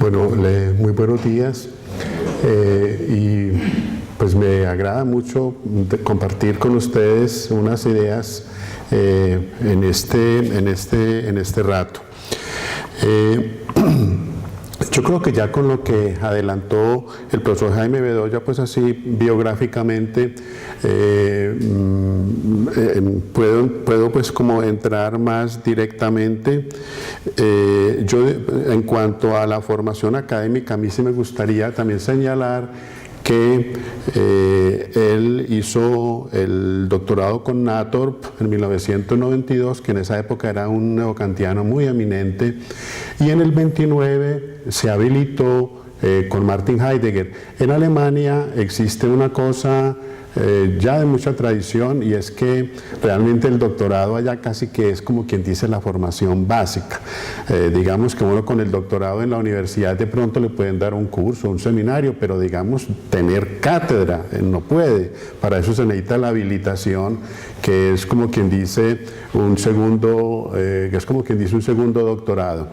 Bueno, muy buenos días y pues me agrada mucho compartir con ustedes unas ideas en este rato. Yo creo que ya con lo que adelantó el profesor Jaime Bedoya, pues así biográficamente, puedo pues como entrar más directamente. Yo en cuanto a la formación académica, a mí sí me gustaría también señalar que él hizo el doctorado con Nathorp en 1992, que en esa época era un neokantiano muy eminente, y en el 29 se habilitó con Martin Heidegger. En Alemania existe una cosa ya de mucha tradición, y es que realmente el doctorado allá casi que es como quien dice la formación básica. Digamos que uno con el doctorado en la universidad de pronto le pueden dar un curso, un seminario, pero digamos tener cátedra no puede. Para eso se necesita la habilitación, que es como quien dice un segundo, doctorado.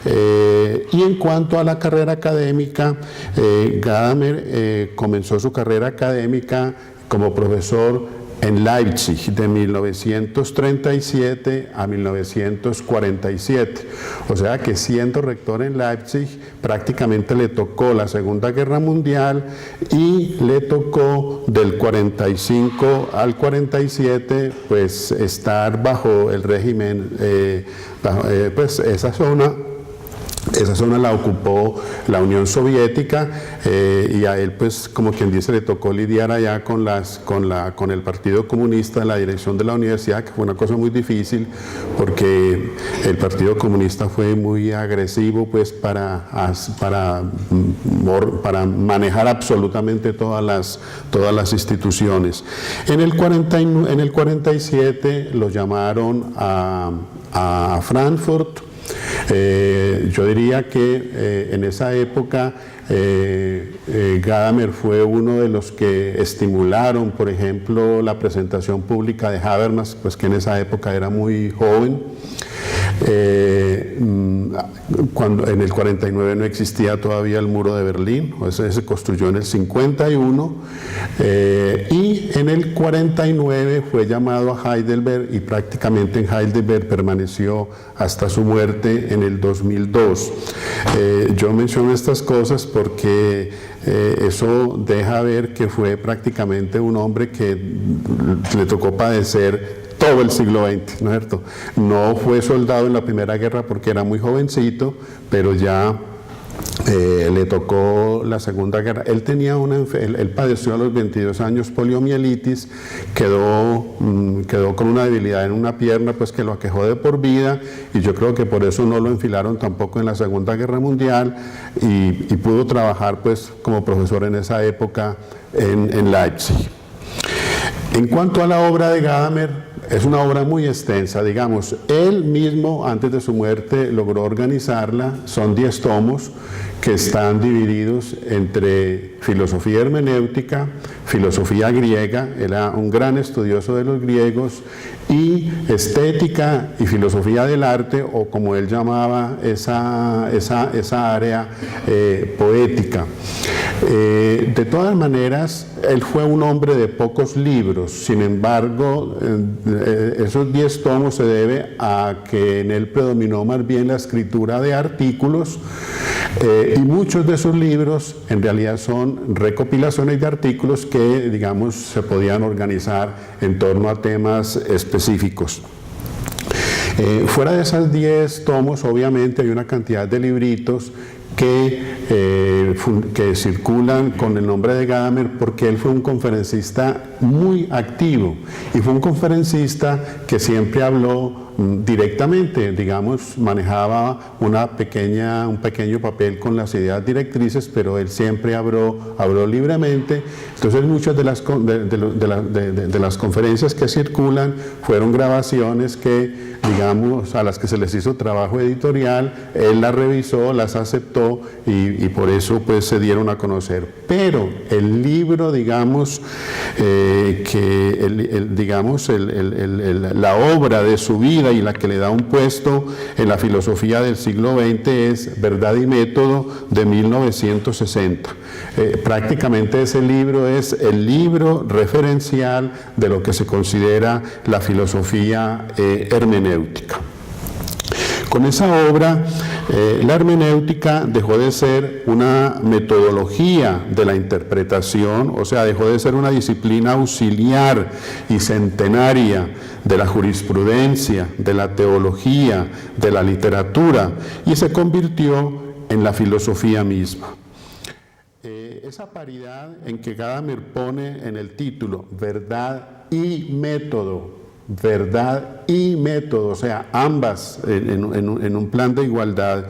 Y en cuanto a la carrera académica, Gadamer comenzó su carrera académica como profesor en Leipzig de 1937 a 1947. O sea que siendo rector en Leipzig prácticamente le tocó la Segunda Guerra Mundial y le tocó del 45 al 47 pues estar bajo el régimen, pues esa zona la ocupó la Unión Soviética y a él pues como quien dice le tocó lidiar allá con el Partido Comunista en la dirección de la universidad, que fue una cosa muy difícil porque el Partido Comunista fue muy agresivo pues para manejar absolutamente todas las instituciones. En el 47 lo llamaron a Frankfurt. Yo diría que en esa época Gadamer fue uno de los que estimularon, por ejemplo, la presentación pública de Habermas, pues que en esa época era muy joven. Cuando en el 49 no existía todavía el muro de Berlín, se construyó en el 51, y en el 49 fue llamado a Heidelberg y prácticamente en Heidelberg permaneció hasta su muerte en el 2002. Yo menciono estas cosas porque eso deja ver que fue prácticamente un hombre que le tocó padecer todo el siglo XX, ¿no es cierto? No fue soldado en la Primera Guerra porque era muy jovencito, pero ya le tocó la Segunda Guerra. Él padeció a los 22 años poliomielitis, quedó con una debilidad en una pierna pues que lo aquejó de por vida, y yo creo que por eso no lo enfilaron tampoco en la Segunda Guerra Mundial, y pudo trabajar pues como profesor en esa época en Leipzig. En cuanto a la obra de Gadamer, es una obra muy extensa, digamos, él mismo antes de su muerte logró organizarla, son 10 tomos que están divididos entre filosofía hermenéutica, filosofía griega, era un gran estudioso de los griegos, y estética y filosofía del arte, o como él llamaba esa área poética. De todas maneras, él fue un hombre de pocos libros, sin embargo, esos 10 tomos se debe a que en él predominó más bien la escritura de artículos, y muchos de sus libros en realidad son recopilaciones de artículos que, digamos, se podían organizar en torno a temas específicos. Fuera de esas 10 tomos, obviamente hay una cantidad de libritos que circulan con el nombre de Gadamer porque él fue un conferencista muy activo y fue un conferencista que siempre habló directamente, digamos, manejaba un pequeño papel con las ideas directrices, pero él siempre habló libremente. Entonces muchas de las conferencias que circulan fueron grabaciones que, digamos, a las que se les hizo trabajo editorial, él las revisó, las aceptó y por eso pues se dieron a conocer. Pero el libro, digamos, digamos, la obra de su vida y la que le da un puesto en la filosofía del siglo XX es Verdad y Método, de 1960. Prácticamente ese libro es el libro referencial de lo que se considera la filosofía hermenéutica. Con esa obra, la hermenéutica dejó de ser una metodología de la interpretación, o sea, dejó de ser una disciplina auxiliar y centenaria de la jurisprudencia, de la teología, de la literatura, y se convirtió en la filosofía misma. Esa paridad en que Gadamer pone en el título verdad y método, o sea, ambas en un plan de igualdad,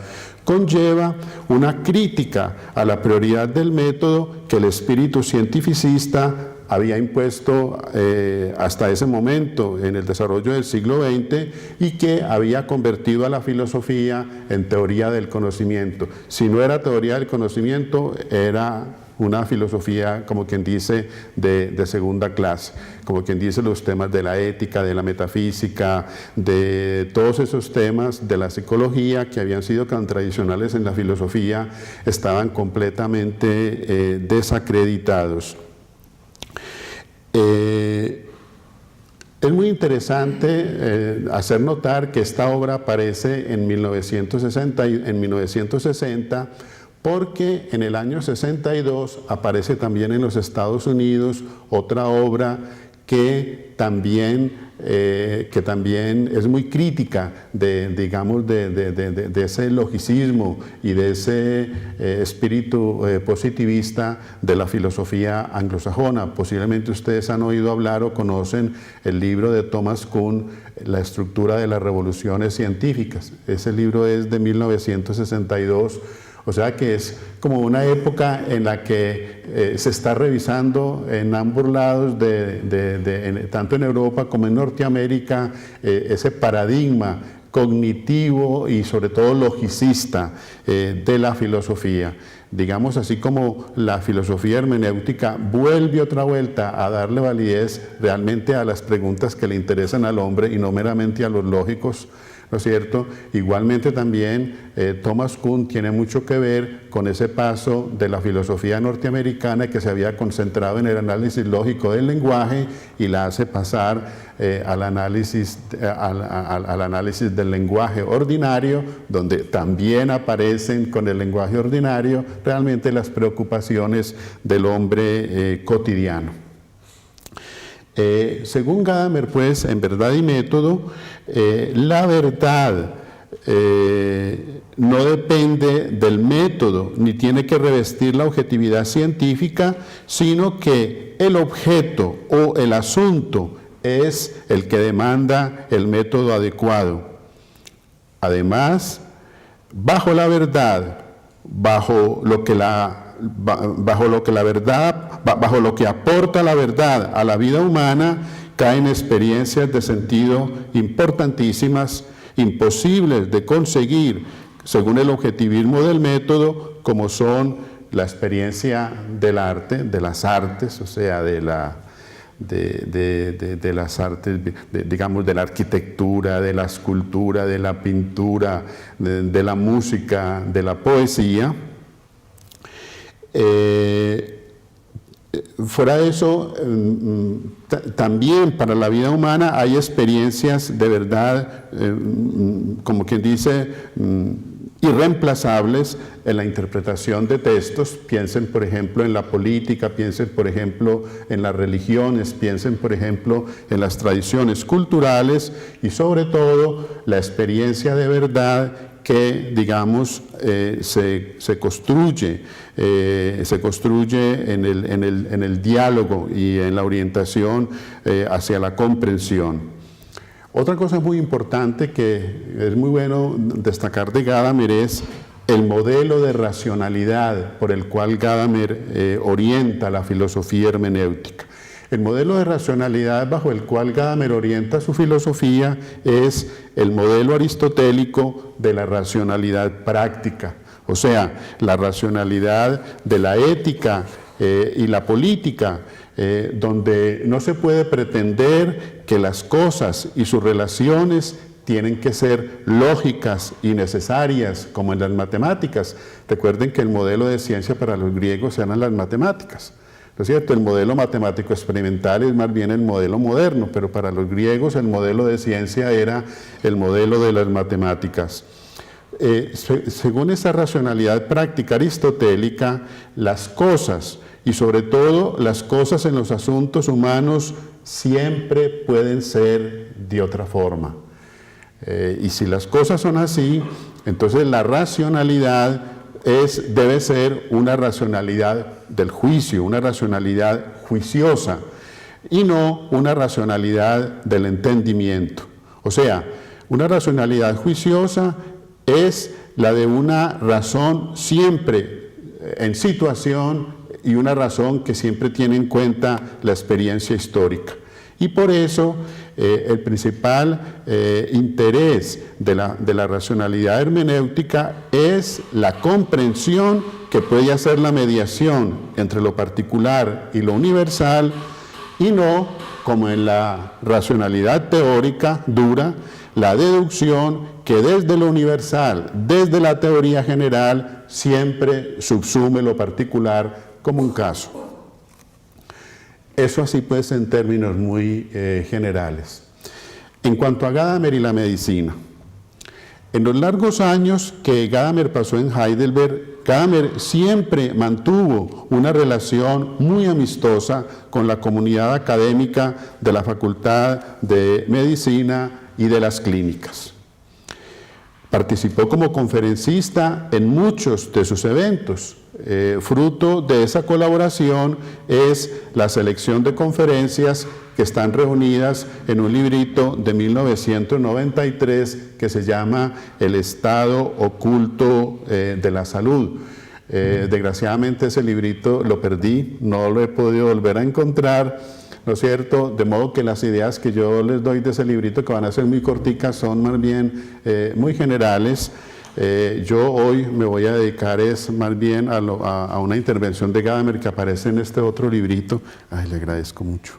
conlleva una crítica a la prioridad del método que el espíritu cientificista había impuesto hasta ese momento en el desarrollo del siglo XX y que había convertido a la filosofía en teoría del conocimiento. Si no era teoría del conocimiento, era una filosofía, como quien dice, de segunda clase, como quien dice los temas de la ética, de la metafísica, de todos esos temas de la psicología que habían sido tan tradicionales en la filosofía, estaban completamente desacreditados. Es muy interesante hacer notar que esta obra aparece en 1960, porque en el año 62 aparece también en los Estados Unidos otra obra que también es muy crítica digamos, de ese logicismo y de ese espíritu positivista de la filosofía anglosajona. Posiblemente ustedes han oído hablar o conocen el libro de Thomas Kuhn, La estructura de las revoluciones científicas. Ese libro es de 1962. O sea que es como una época en la que se está revisando en ambos lados, tanto en Europa como en Norteamérica, ese paradigma cognitivo y sobre todo logicista de la filosofía. Digamos, así como la filosofía hermenéutica vuelve otra vuelta a darle validez realmente a las preguntas que le interesan al hombre y no meramente a los lógicos, ¿no es cierto? Igualmente también Thomas Kuhn tiene mucho que ver con ese paso de la filosofía norteamericana que se había concentrado en el análisis lógico del lenguaje y la hace pasar al análisis del lenguaje ordinario, donde también aparecen con el lenguaje ordinario realmente las preocupaciones del hombre cotidiano. Según Gadamer, pues, en Verdad y Método, la verdad no depende del método, ni tiene que revestir la objetividad científica, sino que el objeto o el asunto es el que demanda el método adecuado. Además, bajo la verdad, bajo lo que aporta la verdad a la vida humana, caen experiencias de sentido importantísimas, imposibles de conseguir según el objetivismo del método, como son la experiencia del arte, de las artes, o sea, de las artes, digamos, de la arquitectura, de la escultura, de la pintura, de la música, de la poesía. Fuera de eso, también para la vida humana hay experiencias de verdad, como quien dice, irreemplazables en la interpretación de textos. Piensen, por ejemplo, en la política, piensen, por ejemplo, en las religiones, piensen, por ejemplo, en las tradiciones culturales y, sobre todo, la experiencia de verdad que, digamos, se construye en el diálogo y en la orientación hacia la comprensión. Otra cosa muy importante que es muy bueno destacar de Gadamer es el modelo de racionalidad por el cual Gadamer orienta la filosofía hermenéutica. El modelo de racionalidad bajo el cual Gadamer orienta su filosofía es el modelo aristotélico de la racionalidad práctica, o sea, la racionalidad de la ética y la política, donde no se puede pretender que las cosas y sus relaciones tienen que ser lógicas y necesarias, como en las matemáticas. Recuerden que el modelo de ciencia para los griegos eran las matemáticas, ¿no es cierto? El modelo matemático experimental es más bien el modelo moderno, pero para los griegos el modelo de ciencia era el modelo de las matemáticas. Según esa racionalidad práctica aristotélica, las cosas, y sobre todo las cosas en los asuntos humanos, siempre pueden ser de otra forma. Y si las cosas son así, entonces la racionalidad debe ser una racionalidad del juicio, una racionalidad juiciosa, y no una racionalidad del entendimiento. O sea, una racionalidad juiciosa es la de una razón siempre en situación y una razón que siempre tiene en cuenta la experiencia histórica. Y por eso el principal interés de la racionalidad hermenéutica es la comprensión que puede hacer la mediación entre lo particular y lo universal, y no, como en la racionalidad teórica dura, la deducción que desde lo universal, desde la teoría general, siempre subsume lo particular como un caso. Eso así pues en términos muy generales. En cuanto a Gadamer y la medicina, en los largos años que Gadamer pasó en Heidelberg, Gadamer siempre mantuvo una relación muy amistosa con la comunidad académica de la Facultad de Medicina y de las clínicas. Participó como conferencista en muchos de sus eventos. Fruto de esa colaboración es la selección de conferencias que están reunidas en un librito de 1993 que se llama El Estado Oculto de la Salud. Desgraciadamente ese librito lo perdí, no lo he podido volver a encontrar, ¿no es cierto? De modo que las ideas que yo les doy de ese librito, que van a ser muy corticas, son más bien muy generales. Yo hoy me voy a dedicar más bien a una intervención de Gadamer que aparece en este otro librito. Ay, le agradezco mucho.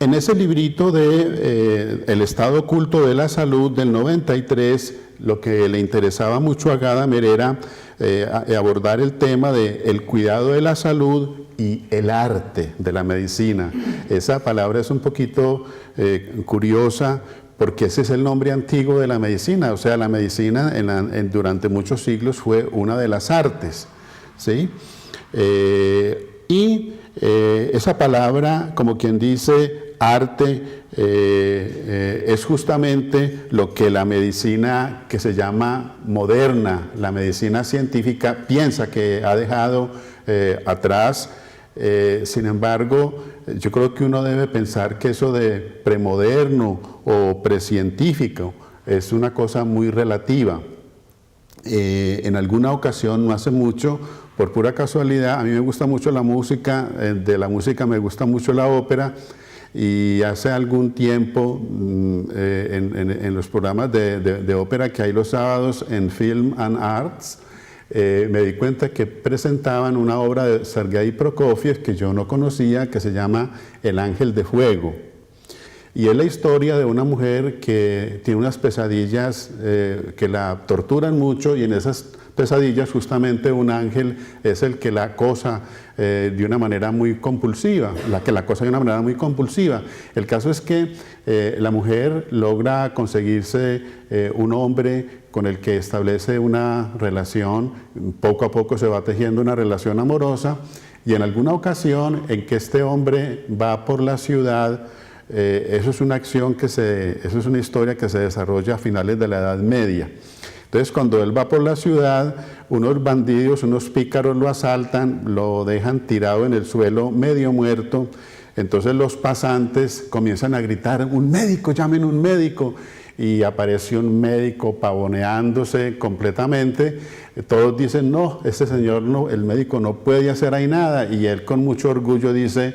En ese librito de El Estado Oculto de la Salud del 93, lo que le interesaba mucho a Gadamer era abordar el tema del cuidado de la salud y el arte de la medicina. Esa palabra es un poquito curiosa porque ese es el nombre antiguo de la medicina, o sea, la medicina durante muchos siglos fue una de las artes, ¿sí? Esa palabra, como quien dice, arte, es justamente lo que la medicina que se llama moderna, la medicina científica, piensa que ha dejado atrás. Sin embargo, yo creo que uno debe pensar que eso de premoderno o precientífico es una cosa muy relativa. En alguna ocasión, no hace mucho, por pura casualidad, a mí me gusta mucho la música, de la música me gusta mucho la ópera, y hace algún tiempo en los programas de ópera que hay los sábados en Film and Arts, me di cuenta que presentaban una obra de Sergei Prokofiev que yo no conocía, que se llama El Ángel de Fuego. Y es la historia de una mujer que tiene unas pesadillas que la torturan mucho, y en esas pesadillas justamente un ángel es el que la acosa de una manera muy compulsiva, El caso es que la mujer logra conseguirse un hombre con el que establece una relación, poco a poco se va tejiendo una relación amorosa, y en alguna ocasión en que este hombre va por la ciudad, eso es una historia que se desarrolla a finales de la Edad Media. Entonces, cuando él va por la ciudad, unos bandidos, unos pícaros lo asaltan, lo dejan tirado en el suelo, medio muerto. Entonces los pasantes comienzan a gritar: ¡un médico, llamen un médico! y aparece un médico pavoneándose completamente, todos dicen, no, ese señor no, el médico no puede hacer ahí nada, y él con mucho orgullo dice,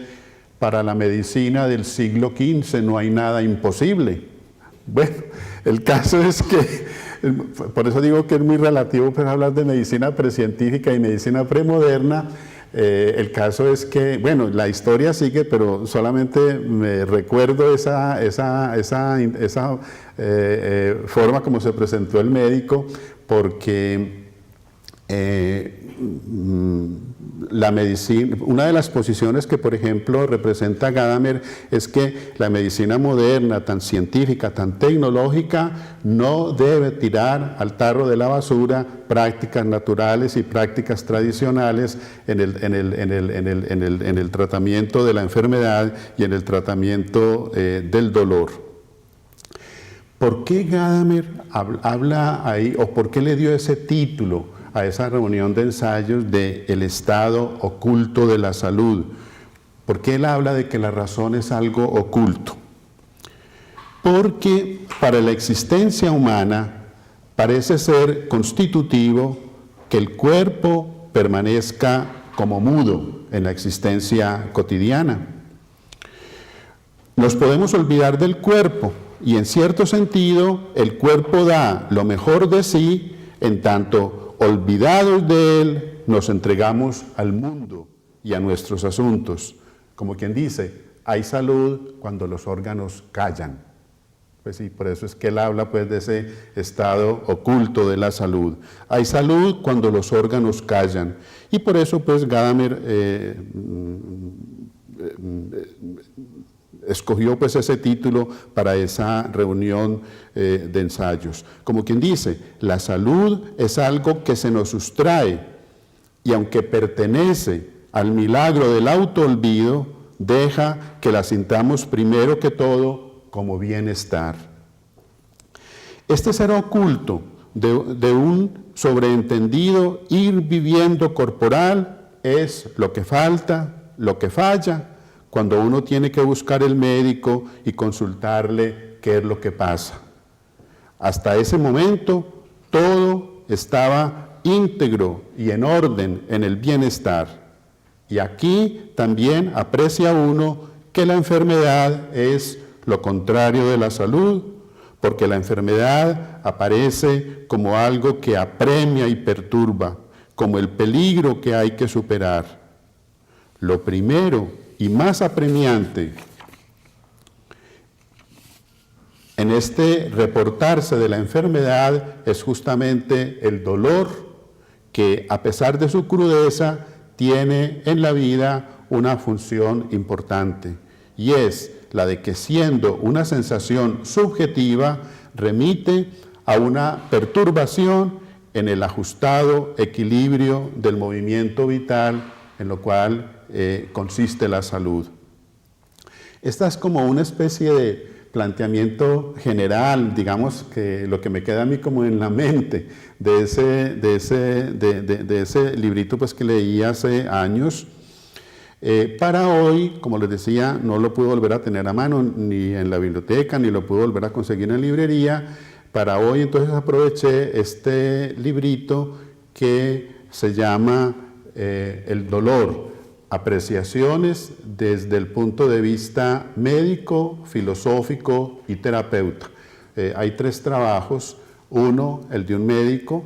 para la medicina del siglo XV no hay nada imposible. Bueno, el caso es que, por eso digo que es muy relativo pues, hablar de medicina precientífica y medicina premoderna. El caso es que, bueno, la historia sigue, pero solamente me recuerdo esa forma como se presentó el médico, porque la medicina, una de las posiciones que, por ejemplo, representa Gadamer es que la medicina moderna, tan científica, tan tecnológica, no debe tirar al tarro de la basura prácticas naturales y prácticas tradicionales en el tratamiento de la enfermedad y en el tratamiento del dolor. ¿Por qué Gadamer habla ahí, o por qué le dio ese título a esa reunión de ensayos de el estado oculto de la salud? ¿Por qué él habla de que la razón es algo oculto? Porque para la existencia humana parece ser constitutivo que el cuerpo permanezca como mudo en la existencia cotidiana. Nos podemos olvidar del cuerpo y en cierto sentido el cuerpo da lo mejor de sí, en tanto olvidados de él nos entregamos al mundo y a nuestros asuntos. Como quien dice, hay salud cuando los órganos callan. Pues sí, por eso es que él habla pues de ese estado oculto de la salud. Hay salud cuando los órganos callan. Y por eso pues Gadamer escogió pues ese título para esa reunión de ensayos. Como quien dice, la salud es algo que se nos sustrae y aunque pertenece al milagro del autoolvido, deja que la sintamos primero que todo como bienestar. Este ser oculto de un sobreentendido ir viviendo corporal es lo que falta, lo que falla, cuando uno tiene que buscar el médico y consultarle qué es lo que pasa. Hasta ese momento todo estaba íntegro y en orden en el bienestar. Y aquí también aprecia uno que la enfermedad es lo contrario de la salud, porque la enfermedad aparece como algo que apremia y perturba, como el peligro que hay que superar. Lo primero y más apremiante en este reportarse de la enfermedad es justamente el dolor que, a pesar de su crudeza, tiene en la vida una función importante, y es la de que, siendo una sensación subjetiva, remite a una perturbación en el ajustado equilibrio del movimiento vital en lo cual consiste la salud. Esta es como una especie de planteamiento general, digamos, que lo que me queda a mí como en la mente de ese librito pues, que leí hace años. Para hoy, como les decía, no lo pude volver a tener a mano ni en la biblioteca, ni lo pude volver a conseguir en librería. Para hoy entonces aproveché este librito que se llama El dolor, apreciaciones desde el punto de vista médico, filosófico y terapeuta. Hay 3 trabajos, uno, el de un médico.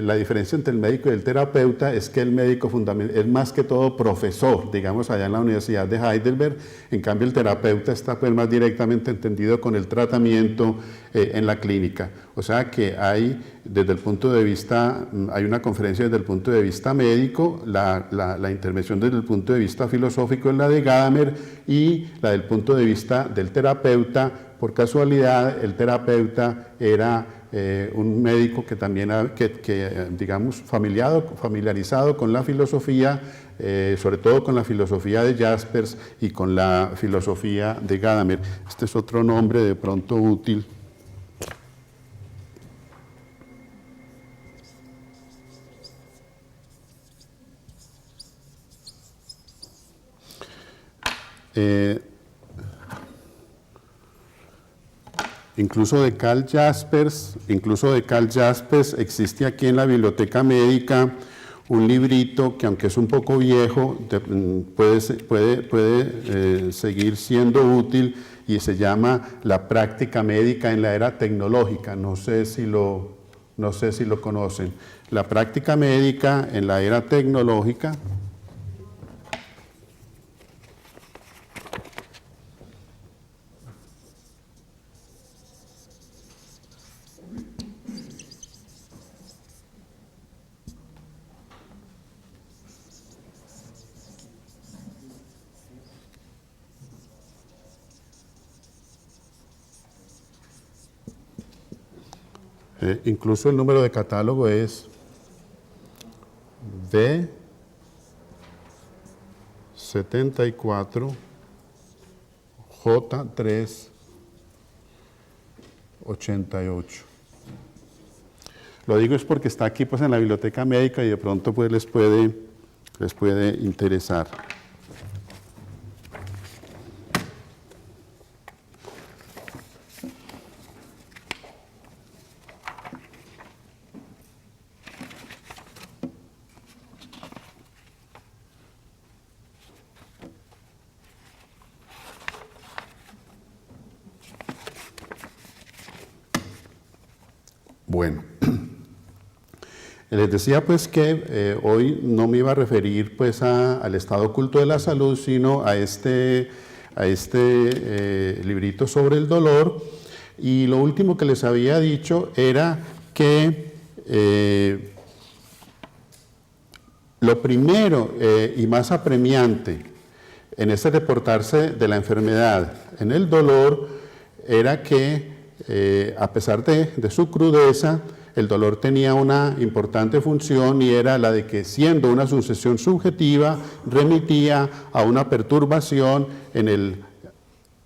La diferencia entre el médico y el terapeuta es que el médico es más que todo profesor, digamos, allá en la Universidad de Heidelberg. En cambio, el terapeuta está pues, más directamente entendido con el tratamiento en la clínica. O sea que hay, desde el punto de vista, hay una conferencia desde el punto de vista médico, la intervención desde el punto de vista filosófico es la de Gadamer, y la del punto de vista del terapeuta. Por casualidad, el terapeuta era un médico que también, digamos, familiarizado con la filosofía, sobre todo con la filosofía de Jaspers y con la filosofía de Gadamer. Este es otro nombre de pronto útil. incluso de Carl Jaspers, existe aquí en la Biblioteca Médica un librito que, aunque es un poco viejo, puede seguir siendo útil, y se llama La práctica médica en la era tecnológica. No sé si lo conocen. La práctica médica en la era tecnológica. Incluso el número de catálogo es D74 J388. Lo digo es porque está aquí pues en la Biblioteca Médica y de pronto pues les puede interesar. Bueno, les decía pues que hoy no me iba a referir pues al estado oculto de la salud, sino a este librito sobre el dolor, y lo último que les había dicho era que lo primero y más apremiante en ese reportarse de la enfermedad en el dolor era que a pesar de su crudeza, el dolor tenía una importante función, y era la de que, siendo una sucesión subjetiva, remitía a una perturbación en el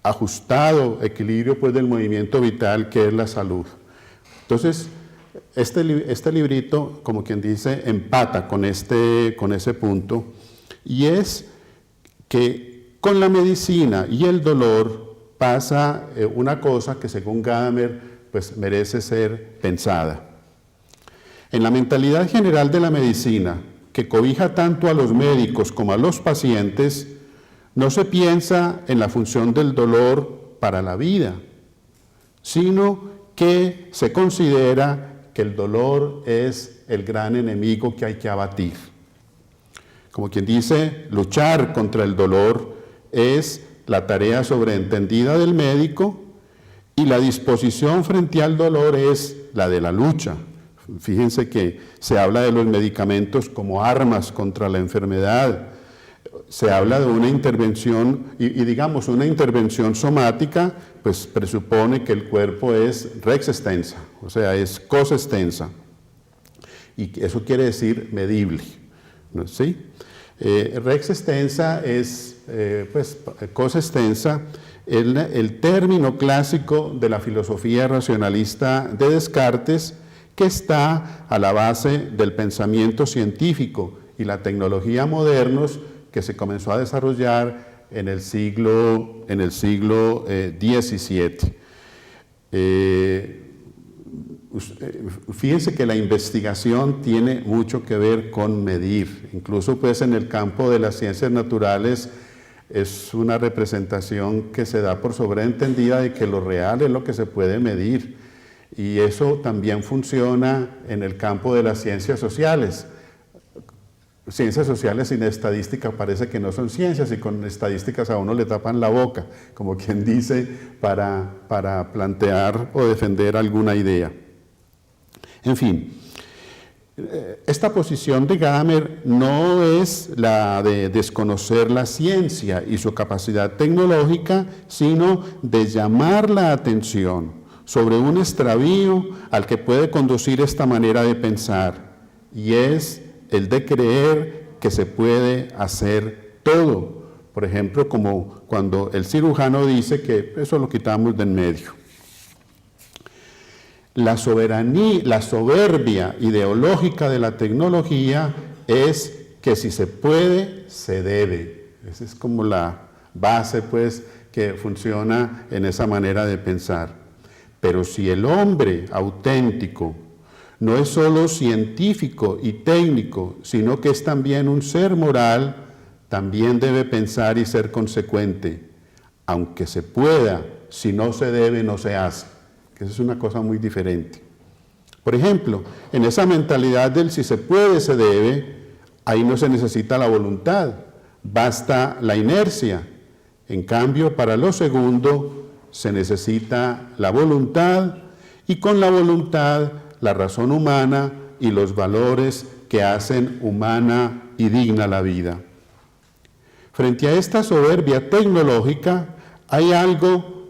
ajustado equilibrio pues del movimiento vital, que es la salud. Entonces, este librito, como quien dice, empata con ese punto, y es que con la medicina y el dolor pasa una cosa que, según Gadamer, pues merece ser pensada. En la mentalidad general de la medicina, que cobija tanto a los médicos como a los pacientes, no se piensa en la función del dolor para la vida, sino que se considera que el dolor es el gran enemigo que hay que abatir. Como quien dice, luchar contra el dolor es la tarea sobreentendida del médico, y la disposición frente al dolor es la de la lucha. Fíjense que se habla de los medicamentos como armas contra la enfermedad, se habla de una intervención, y digamos una intervención somática, pues presupone que el cuerpo es res extensa, o sea, es cosa extensa, y eso quiere decir medible, ¿no? ¿Sí? Rex extensa es, cosa extensa, el término clásico de la filosofía racionalista de Descartes, que está a la base del pensamiento científico y la tecnología modernos que se comenzó a desarrollar en el siglo XVII. Fíjense que la investigación tiene mucho que ver con medir, incluso pues en el campo de las ciencias naturales es una representación que se da por sobreentendida de que lo real es lo que se puede medir, y eso también funciona en el campo de las ciencias sociales. Ciencias sociales sin estadística parece que no son ciencias, y con estadísticas a uno le tapan la boca, como quien dice, para plantear o defender alguna idea. En fin, esta posición de Gadamer no es la de desconocer la ciencia y su capacidad tecnológica, sino de llamar la atención sobre un extravío al que puede conducir esta manera de pensar, y es el de creer que se puede hacer todo. Por ejemplo, como cuando el cirujano dice que eso lo quitamos de en medio. La soberbia ideológica de la tecnología es que si se puede, se debe. Esa es como la base, pues, que funciona en esa manera de pensar. Pero si el hombre auténtico no es solo científico y técnico, sino que es también un ser moral, también debe pensar y ser consecuente. Aunque se pueda, si no se debe, no se hace. Que eso es una cosa muy diferente. Por ejemplo, en esa mentalidad del si se puede, se debe, ahí no se necesita la voluntad, basta la inercia. En cambio, para lo segundo, se necesita la voluntad, y con la voluntad, la razón humana y los valores que hacen humana y digna la vida. Frente a esta soberbia tecnológica, hay algo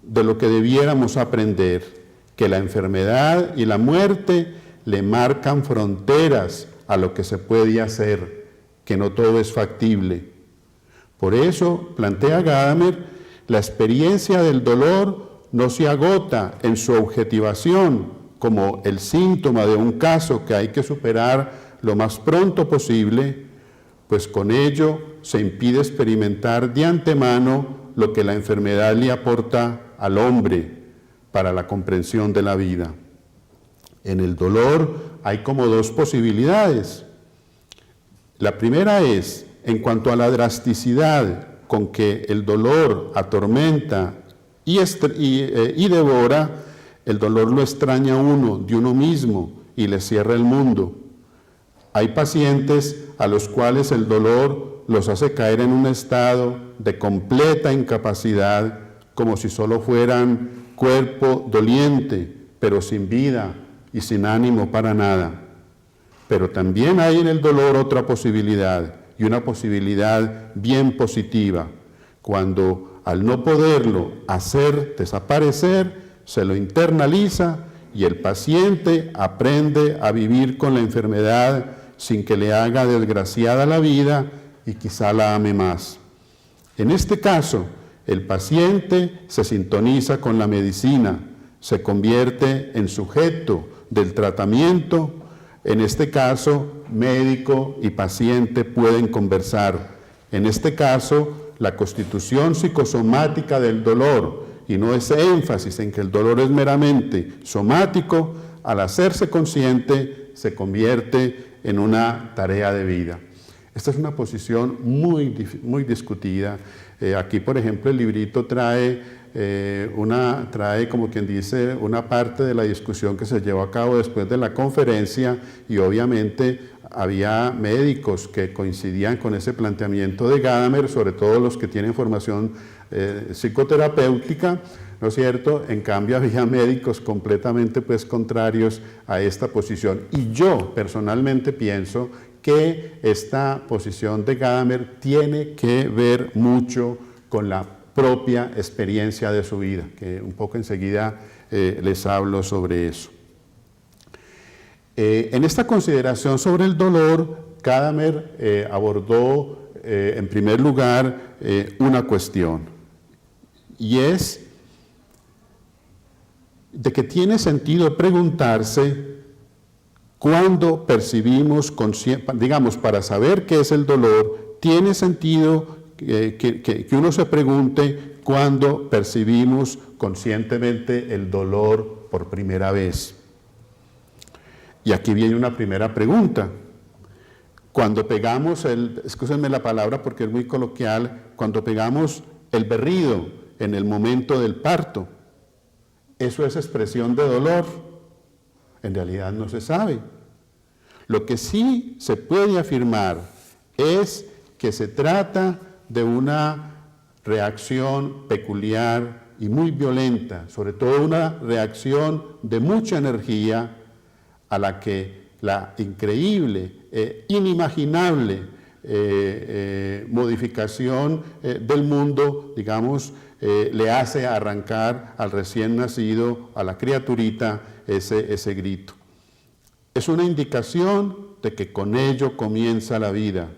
de lo que debiéramos aprender, que la enfermedad y la muerte le marcan fronteras a lo que se puede hacer, que no todo es factible. Por eso, plantea Gadamer, la experiencia del dolor no se agota en su objetivación como el síntoma de un caso que hay que superar lo más pronto posible, pues con ello se impide experimentar de antemano lo que la enfermedad le aporta al hombre para la comprensión de la vida. En el dolor hay como dos posibilidades. La primera es, en cuanto a la drasticidad con que el dolor atormenta y devora, el dolor lo extraña a uno de uno mismo y le cierra el mundo. Hay pacientes a los cuales el dolor los hace caer en un estado de completa incapacidad, como si solo fueran cuerpo doliente, pero sin vida y sin ánimo para nada. Pero también hay en el dolor otra posibilidad, y una posibilidad bien positiva, cuando al no poderlo hacer desaparecer, se lo internaliza y el paciente aprende a vivir con la enfermedad sin que le haga desgraciada la vida y quizá la ame más. En este caso, el paciente se sintoniza con la medicina, se convierte en sujeto del tratamiento. En este caso, médico y paciente pueden conversar. En este caso, la constitución psicosomática del dolor, y no ese énfasis en que el dolor es meramente somático, al hacerse consciente, se convierte en una tarea de vida. Esta es una posición muy discutida. Aquí, por ejemplo, el librito trae como quien dice, una parte de la discusión que se llevó a cabo después de la conferencia, y obviamente había médicos que coincidían con ese planteamiento de Gadamer, sobre todo los que tienen formación psicoterapéutica, ¿no es cierto? En cambio había médicos completamente contrarios a esta posición. Y yo personalmente pienso que esta posición de Gadamer tiene que ver mucho con la propia experiencia de su vida, que un poco enseguida les hablo sobre eso. En esta consideración sobre el dolor, Gadamer abordó en primer lugar una cuestión, y es de que tiene sentido preguntarse cuándo percibimos, digamos, para saber qué es el dolor, tiene sentido que uno se pregunte cuándo percibimos conscientemente el dolor por primera vez. Y aquí viene una primera pregunta. Cuando pegamos excúsenme la palabra porque es muy coloquial, cuando pegamos el berrido en el momento del parto, ¿eso es expresión de dolor? En realidad no se sabe. Lo que sí se puede afirmar es que se trata de una reacción peculiar y muy violenta, sobre todo una reacción de mucha energía a la que la increíble, inimaginable modificación del mundo, digamos, le hace arrancar al recién nacido, a la criaturita, ese grito. Es una indicación de que con ello comienza la vida,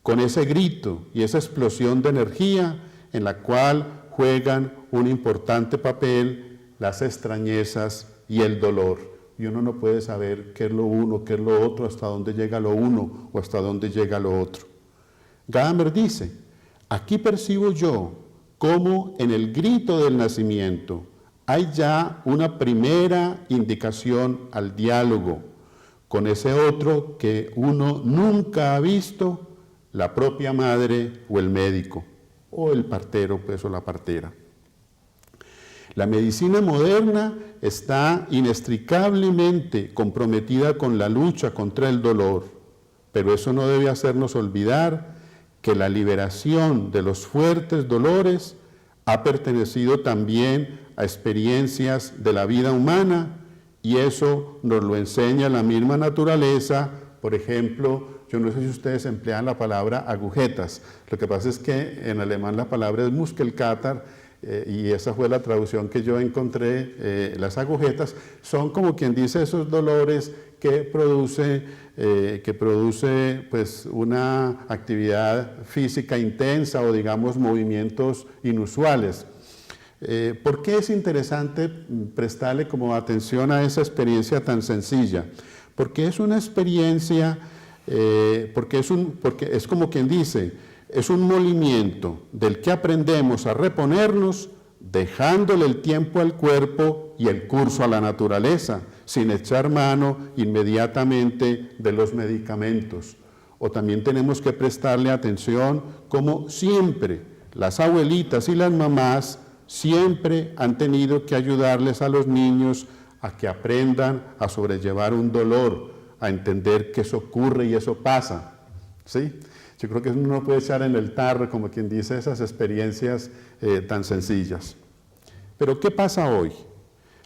con ese grito y esa explosión de energía en la cual juegan un importante papel las extrañezas y el dolor. Y uno no puede saber qué es lo uno, qué es lo otro, hasta dónde llega lo uno o hasta dónde llega lo otro. Gadamer dice, aquí percibo yo cómo en el grito del nacimiento hay ya una primera indicación al diálogo con ese otro que uno nunca ha visto, la propia madre o el médico, o el partero, pues, o la partera. La medicina moderna está inextricablemente comprometida con la lucha contra el dolor, pero eso no debe hacernos olvidar que la liberación de los fuertes dolores ha pertenecido también a experiencias de la vida humana, y eso nos lo enseña la misma naturaleza. Por ejemplo, yo no sé si ustedes emplean la palabra agujetas. Lo que pasa es que en alemán la palabra es Muskelkater, y esa fue la traducción que yo encontré. Las agujetas son, como quien dice, esos dolores que produce pues una actividad física intensa, o digamos movimientos inusuales. ¿Por qué es interesante prestarle como atención a esa experiencia tan sencilla? Porque es una experiencia, porque es como quien dice, es un movimiento del que aprendemos a reponernos, dejándole el tiempo al cuerpo y el curso a la naturaleza, sin echar mano inmediatamente de los medicamentos. O también tenemos que prestarle atención como siempre las abuelitas y las mamás siempre han tenido que ayudarles a los niños a que aprendan a sobrellevar un dolor, a entender que eso ocurre y eso pasa, ¿sí? Yo creo que uno no puede echar en el tarro, como quien dice, esas experiencias tan sencillas. Pero ¿qué pasa hoy?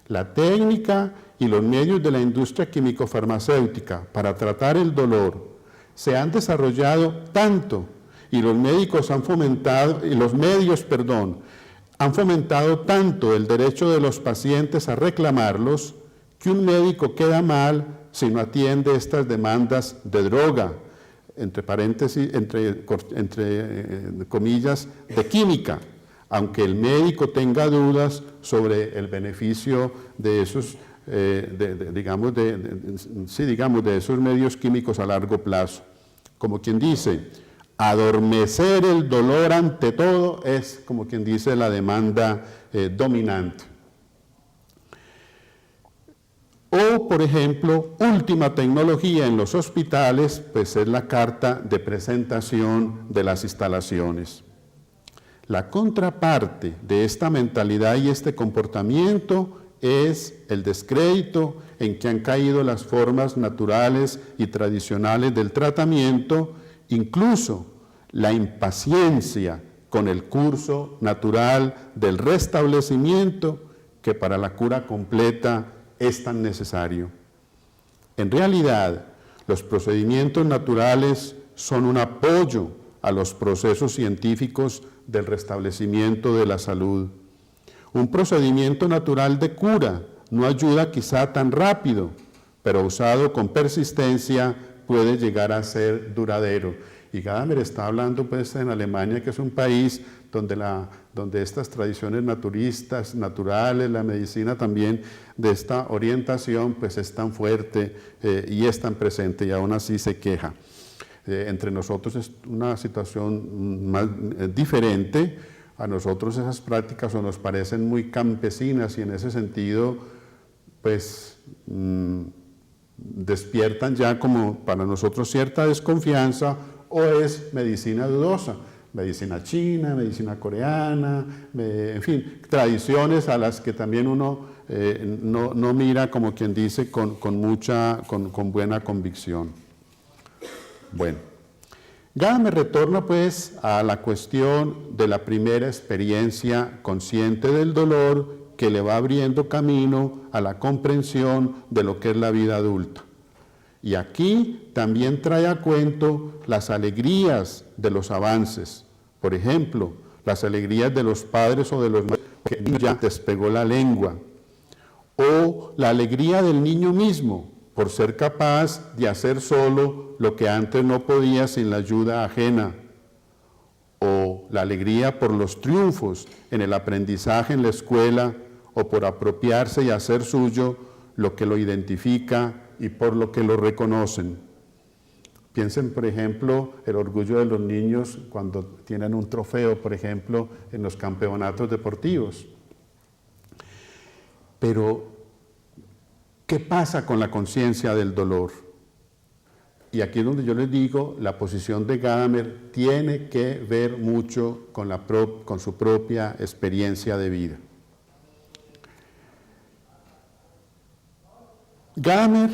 La técnica y los medios de la industria químico-farmacéutica para tratar el dolor se han desarrollado tanto, y los médicos han fomentado, y los medios, han fomentado tanto el derecho de los pacientes a reclamarlos, que un médico queda mal si no atiende estas demandas de droga, entre paréntesis, entre comillas, de química, aunque el médico tenga dudas sobre el beneficio de esos, digamos, de esos medios químicos a largo plazo. Como quien dice, adormecer el dolor ante todo es, como quien dice, la demanda dominante. O, por ejemplo, última tecnología en los hospitales, pues es la carta de presentación de las instalaciones. La contraparte de esta mentalidad y este comportamiento es el descrédito en que han caído las formas naturales y tradicionales del tratamiento, incluso la impaciencia con el curso natural del restablecimiento, que para la cura completa es tan necesario. En realidad, los procedimientos naturales son un apoyo a los procesos científicos del restablecimiento de la salud. Un procedimiento natural de cura no ayuda quizá tan rápido, pero usado con persistencia puede llegar a ser duradero. Y Gadamer está hablando, pues, en Alemania, que es un país donde estas tradiciones naturistas, naturales, la medicina también de esta orientación, pues es tan fuerte y es tan presente, y aún así se queja. Entre nosotros es una situación más diferente. A nosotros esas prácticas nos parecen muy campesinas, y en ese sentido, pues, despiertan ya como para nosotros cierta desconfianza, o es medicina dudosa, medicina china, medicina coreana, en fin, tradiciones a las que también uno no mira, como quien dice, con buena convicción. Bueno, Gadamer retorna pues a la cuestión de la primera experiencia consciente del dolor, que le va abriendo camino a la comprensión de lo que es la vida adulta. Y aquí también trae a cuento las alegrías de los avances. Por ejemplo, las alegrías de los padres o de los madres, que ya despegó la lengua. O la alegría del niño mismo, por ser capaz de hacer solo lo que antes no podía sin la ayuda ajena. O la alegría por los triunfos en el aprendizaje en la escuela, o por apropiarse y hacer suyo lo que lo identifica y por lo que lo reconocen. Piensen, por ejemplo, el orgullo de los niños cuando tienen un trofeo, por ejemplo, en los campeonatos deportivos. Pero, ¿qué pasa con la conciencia del dolor? Y aquí es donde yo les digo, la posición de Gadamer tiene que ver mucho con su propia experiencia de vida. Gadamer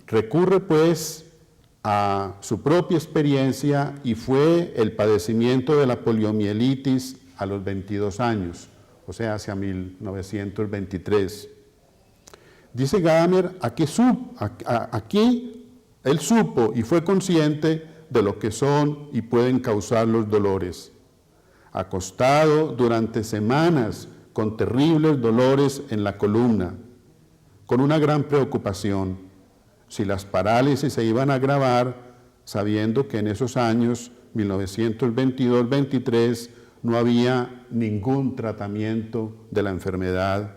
recurre pues a su propia experiencia y fue el padecimiento de la poliomielitis a los 22 años, o sea, hacia 1923. Dice Gadamer, aquí él supo y fue consciente de lo que son y pueden causar los dolores. Acostado durante semanas con terribles dolores en la columna, con una gran preocupación, si las parálisis se iban a agravar, sabiendo que en esos años, 1922-23, no había ningún tratamiento de la enfermedad,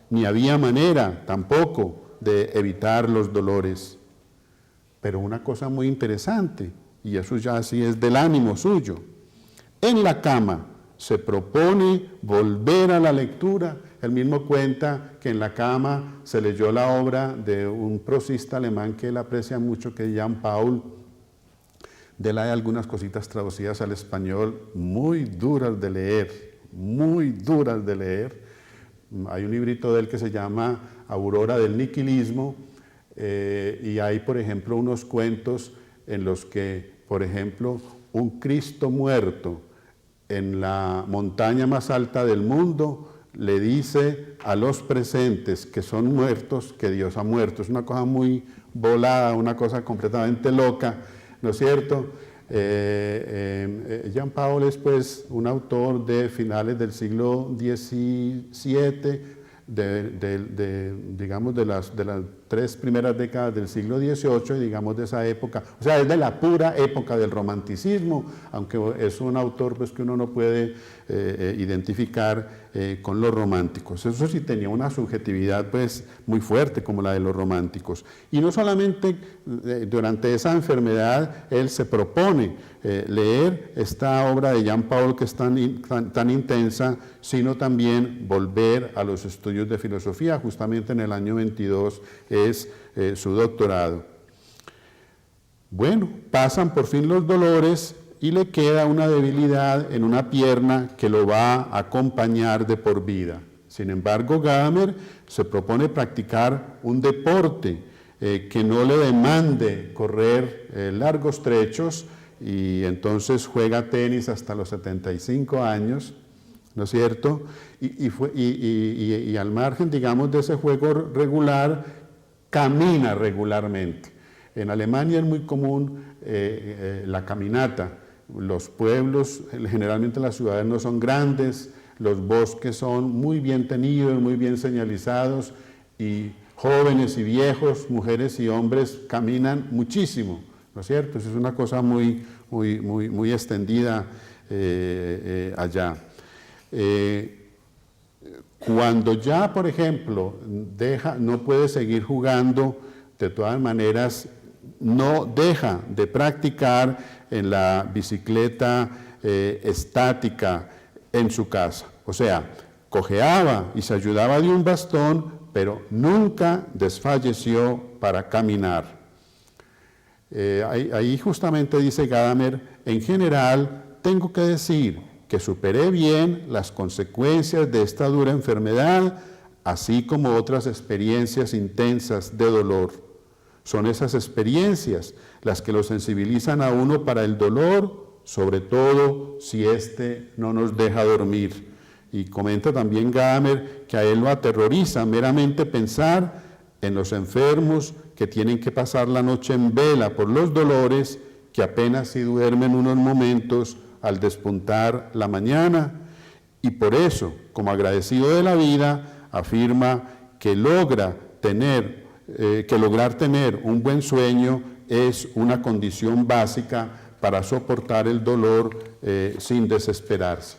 ni había manera tampoco de evitar los dolores. Pero una cosa muy interesante, y eso ya sí es del ánimo suyo, en la cama se propone volver a la lectura. Él mismo cuenta que en la cama se leyó la obra de un prosista alemán que él aprecia mucho, que es Jean Paul. De él hay algunas cositas traducidas al español muy duras de leer, muy duras de leer. Hay un librito de él que se llama Aurora del Niquilismo, y hay, por ejemplo, unos cuentos en los que, por ejemplo, un Cristo muerto en la montaña más alta del mundo le dice a los presentes que son muertos que Dios ha muerto. Es una cosa muy volada, una cosa completamente loca, ¿no es cierto? Jean Paul es pues un autor de finales del siglo XVII, digamos de las 3 primeras décadas del siglo XVIII, digamos de esa época, o sea, es de la pura época del romanticismo, aunque es un autor pues que uno no puede identificar con los románticos. Eso sí tenía una subjetividad pues muy fuerte como la de los románticos. Y no solamente durante esa enfermedad él se propone leer esta obra de Jean Paul que es tan intensa, sino también volver a los estudios de filosofía. Justamente en el año 22 es su doctorado. Bueno, pasan por fin los dolores y le queda una debilidad en una pierna que lo va a acompañar de por vida. Sin embargo, Gadamer se propone practicar un deporte que no le demande correr largos trechos, y entonces juega tenis hasta los 75 años, ¿no es cierto? Y al margen, digamos, de ese juego regular, camina regularmente. En Alemania es muy común la caminata. Los pueblos, generalmente las ciudades no son grandes, los bosques son muy bien tenidos, muy bien señalizados, y jóvenes y viejos, mujeres y hombres caminan muchísimo, ¿no es cierto? Eso es una cosa muy extendida allá. Cuando ya, por ejemplo, no puede seguir jugando, de todas maneras, no deja de practicar en la bicicleta estática en su casa. O sea, cojeaba y se ayudaba de un bastón, pero nunca desfalleció para caminar. Ahí justamente dice Gadamer, en general, tengo que decir que superé bien las consecuencias de esta dura enfermedad, así como otras experiencias intensas de dolor. Son esas experiencias las que lo sensibilizan a uno para el dolor, sobre todo si éste no nos deja dormir. Y comenta también Gadamer que a él lo aterroriza meramente pensar en los enfermos que tienen que pasar la noche en vela por los dolores, que apenas si duermen unos momentos al despuntar la mañana, y por eso, como agradecido de la vida, afirma que lograr tener un buen sueño es una condición básica para soportar el dolor sin desesperarse.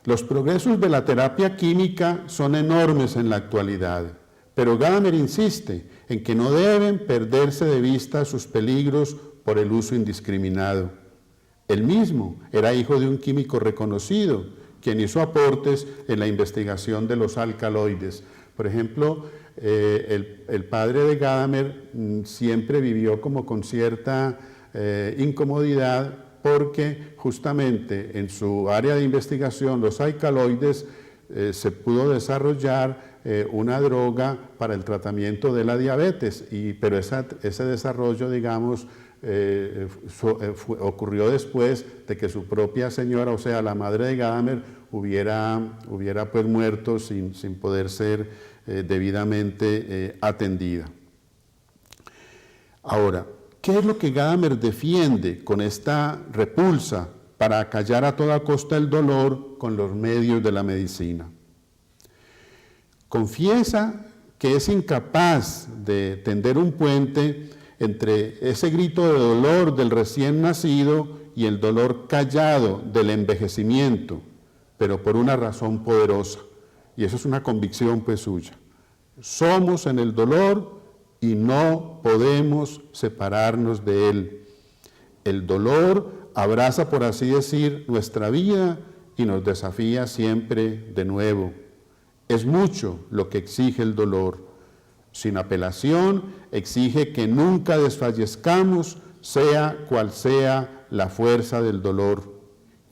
Los progresos de la terapia química son enormes en la actualidad, pero Gadamer insiste en que no deben perderse de vista sus peligros por el uso indiscriminado. Él mismo era hijo de un químico reconocido, quien hizo aportes en la investigación de los alcaloides. Por ejemplo, el padre de Gadamer siempre vivió como con cierta incomodidad porque justamente en su área de investigación, los alcaloides, se pudo desarrollar una droga para el tratamiento de la diabetes, pero ese desarrollo, digamos, ocurrió después de que su propia señora, o sea, la madre de Gadamer, hubiera pues muerto sin poder ser debidamente atendida. Ahora, ¿qué es lo que Gadamer defiende con esta repulsa para acallar a toda costa el dolor con los medios de la medicina? Confiesa que es incapaz de tender un puente entre ese grito de dolor del recién nacido y el dolor callado del envejecimiento, pero por una razón poderosa, y eso es una convicción pues suya. Somos en el dolor y no podemos separarnos de él. El dolor abraza, por así decir, nuestra vida y nos desafía siempre de nuevo. Es mucho lo que exige el dolor. Sin apelación, exige que nunca desfallezcamos, sea cual sea la fuerza del dolor.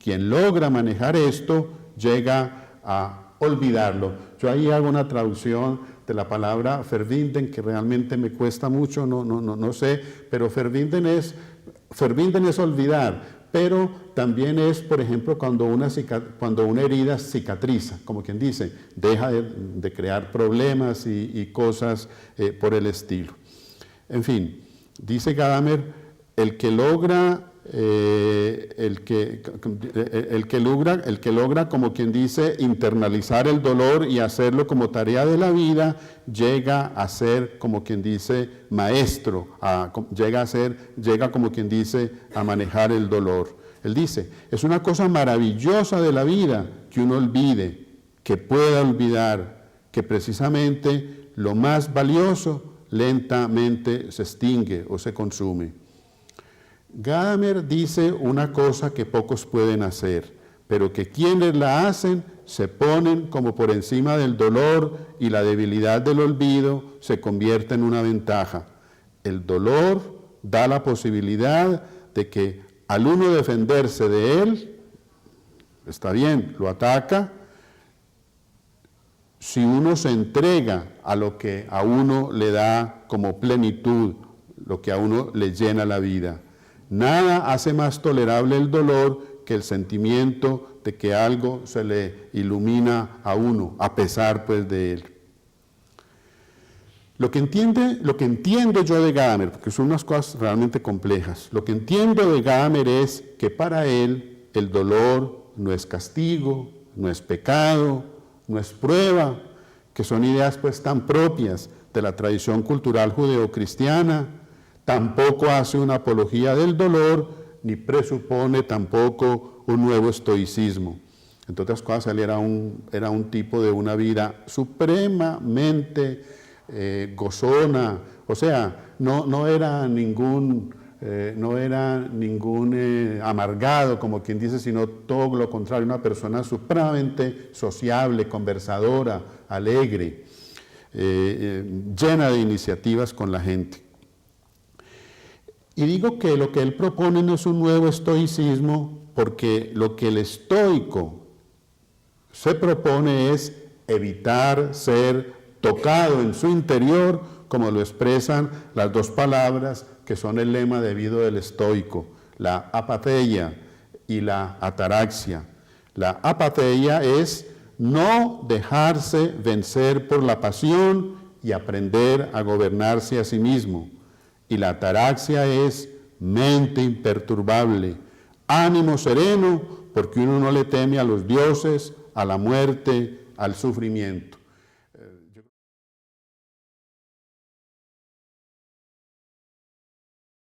Quien logra manejar esto, llega a olvidarlo. Yo ahí hago una traducción de la palabra verwinden, que realmente me cuesta mucho, no sé, pero verwinden es olvidar, pero también es, por ejemplo, cuando una herida cicatriza, como quien dice, deja de crear problemas y cosas por el estilo. En fin, dice Gadamer, el que logra, como quien dice, internalizar el dolor y hacerlo como tarea de la vida, llega a ser, como quien dice, maestro, llega como quien dice, a manejar el dolor. Él dice, es una cosa maravillosa de la vida que uno olvide, que pueda olvidar, que precisamente lo más valioso lentamente se extingue o se consume. Gadamer dice una cosa que pocos pueden hacer, pero que quienes la hacen se ponen como por encima del dolor y la debilidad del olvido se convierte en una ventaja. El dolor da la posibilidad de que al uno defenderse de él, está bien, lo ataca, si uno se entrega a lo que a uno le da como plenitud, lo que a uno le llena la vida. Nada hace más tolerable el dolor que el sentimiento de que algo se le ilumina a uno, a pesar pues de él. Lo que entiendo yo de Gadamer, porque son unas cosas realmente complejas, lo que entiendo de Gadamer es que para él el dolor no es castigo, no es pecado, no es prueba, que son ideas pues tan propias de la tradición cultural judeocristiana, tampoco hace una apología del dolor, ni presupone tampoco un nuevo estoicismo. Entre otras cosas, él era un tipo de una vida supremamente gozona, o sea, no era ningún amargado, como quien dice, sino todo lo contrario, una persona supremamente sociable, conversadora, alegre, llena de iniciativas con la gente. Y digo que lo que él propone no es un nuevo estoicismo, porque lo que el estoico se propone es evitar ser tocado en su interior, como lo expresan las dos palabras que son el lema de vida del estoico, la apatheia y la ataraxia. La apatheia es no dejarse vencer por la pasión y aprender a gobernarse a sí mismo. Y la ataraxia es mente imperturbable, ánimo sereno, porque uno no le teme a los dioses, a la muerte, al sufrimiento.